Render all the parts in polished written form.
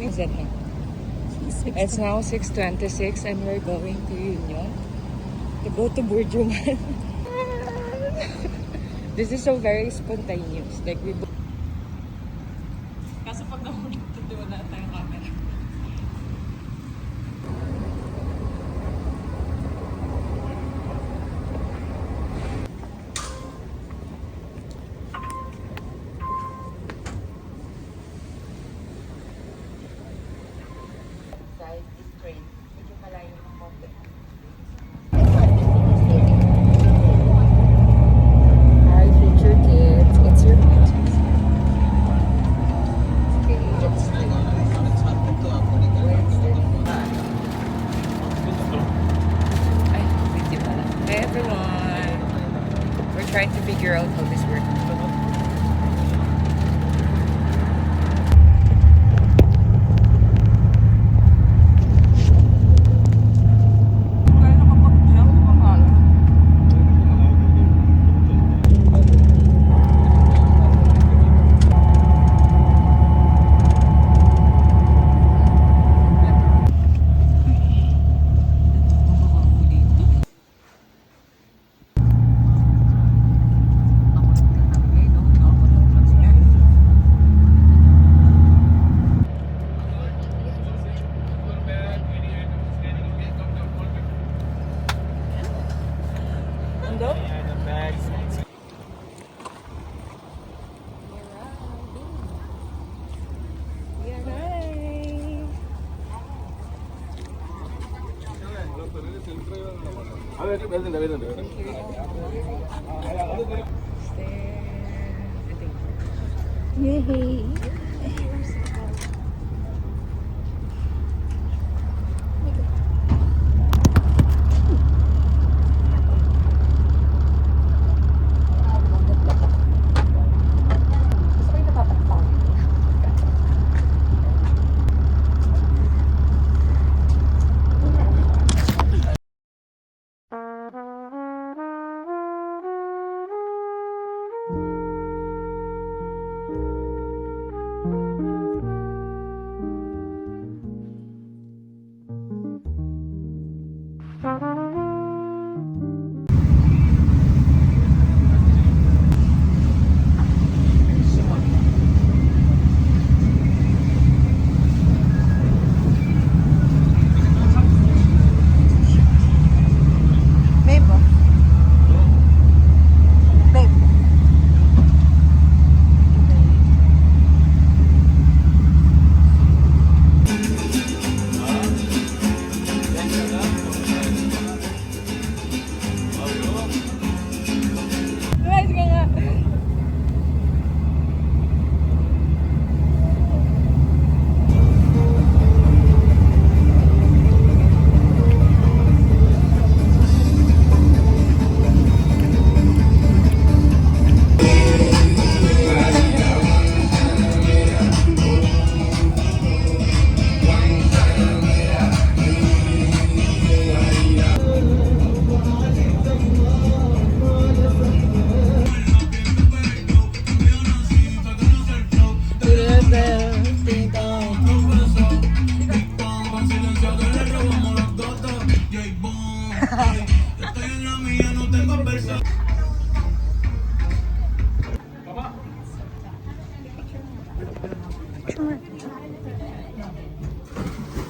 Is it now? It's now 6:26 and we're going to Union to go to Burjuman. This is so very spontaneous. Like we kaso pag nahulog ito, wala tayong camera. This train, medyo malayo ng konti. Hi, future kids. It's your mom. Okay, let's do Ay, video pala. Hey everyone! We're trying to figure out how this works. Yay!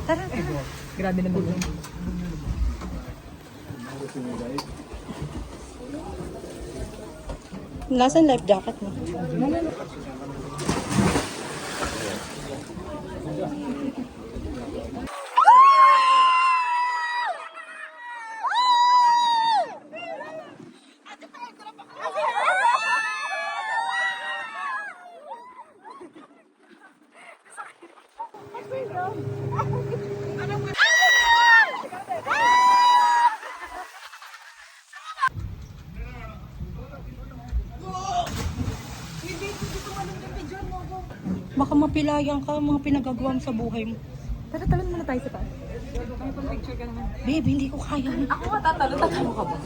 Tara. Grabe naman yun. Nasaan life jacket mo? Baka mapilayan ka, mga pinagagawa mo sa buhay mo. Tara, talon muna tayo sa taas. Picture ka naman. Babe, hindi ko kaya. Ako matatalo, tatalo ka ba?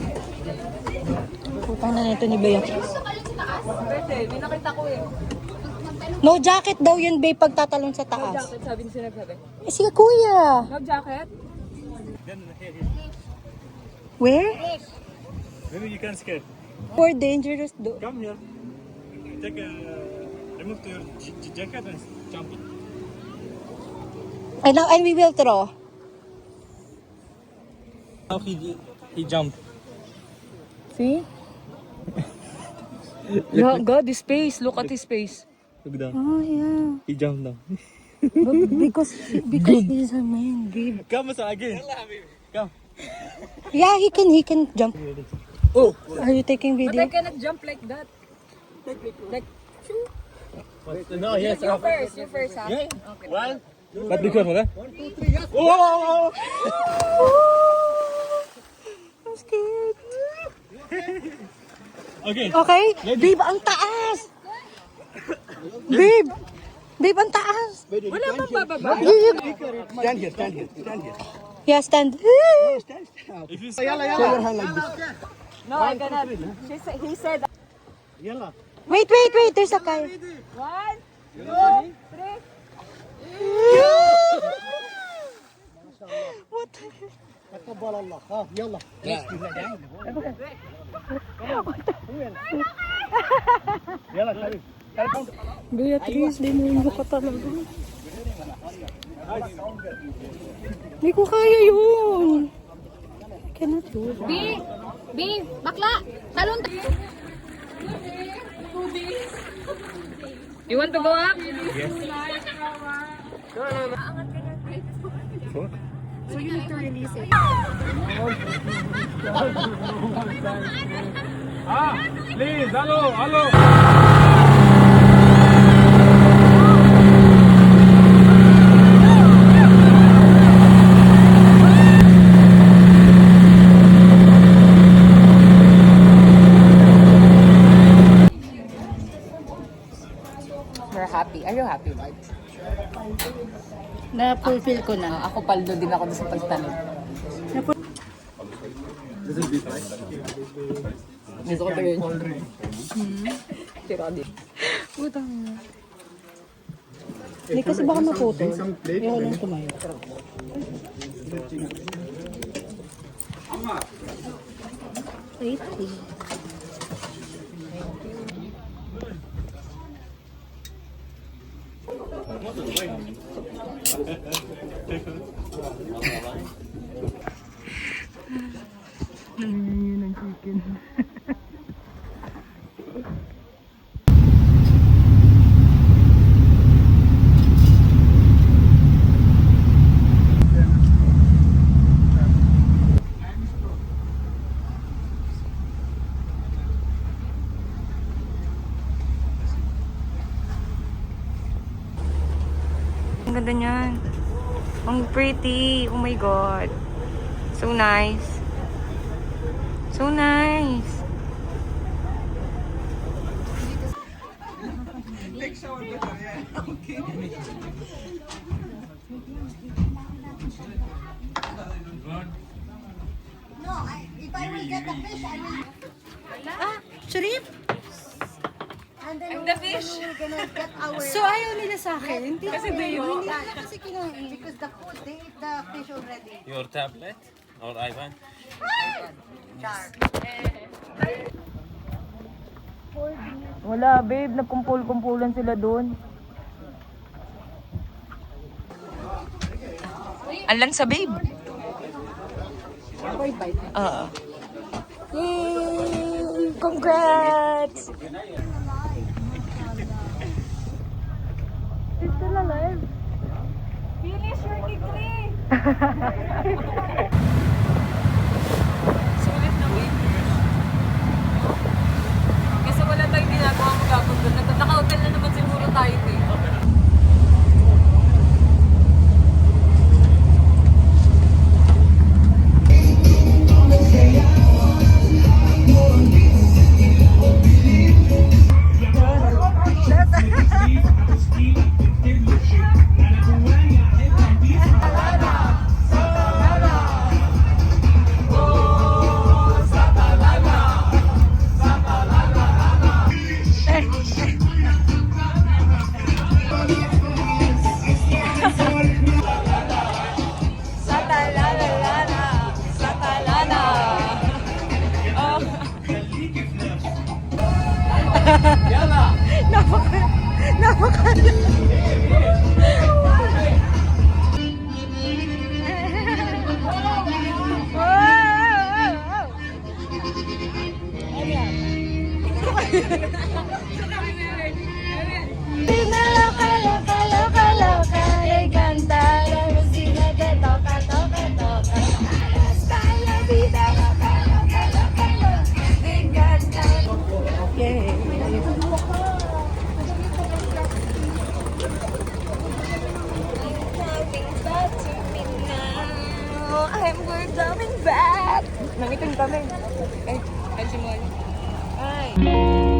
Putang na nito ni Bea. Gusto ka lang sa taas? Pwede, may nakita ko eh. No jacket daw yun, babe, pagtatalon sa No taas. jacket, sabi ni sinabi. Eh, sige, kuya. No jacket? Where? Maybe you can scare. For dangerous do. Come here. Take a remove your jacket and jump it. And we will throw. Now he jumped. See? Yeah, God, his face. Look at his face. Look down. Oh, yeah. He jumped down. Because he's a man, babe. Come again. Come. Yeah, he can jump. Oh. Are you taking But I video? cannot jump like that. Like, shoo. No, yes. You first, ha? Yeah. Okay. One. But be careful, eh? 1, 2, 3, yes. Oh! I'm scared. Okay. Okay? Babe, ang taas! Babe! Babe, ang taas! Wala bang bababa? Stand here, stand here, stand here. Yeah, stand. Stand up. If you Show your hand like this. No, I cannot. He said, Yalla. Wait, there's a guy. 1, 2, 3. What? تقبل الله. ها يلا. يلا حبيبي. Beatrice, demonyo ka talaga. Hindi ko kaya yun. I cannot do it. B, bakla, talon. You want to go up? So you need to release it. please, hello. We're happy. Are you happy, Lord? Na-fulfill ko na. Ako paldo din ako sa pagtanong. Gusto ko ito yun. Tira din. Putang na. Hindi kasi baka maputol. Ayaw lang tumayo. Wait. Nangyayun ng chicken. Ang ganda niyan. Ang pretty. Oh my God. So nice. So nice. Shrimp? I'm the fish. So ayaw nila sa akin? Hindi Kasi bayo. Hindi nila kasi kinain. Because the food, they eat the fish already. Your tablet or iPhone? Wala, babe. Nagkumpul-kumpulan sila doon. Alan sa babe. Oo. Yay! Congrats! It's still alive. Finish your degree! Sulit na babe. Kasi wala tayong ginagawa mo gagawin doon. Naka-hotel na naman siguro tayo eh. Napaka. We're coming back! Nangiting kami. Ay, si Molly. Ay.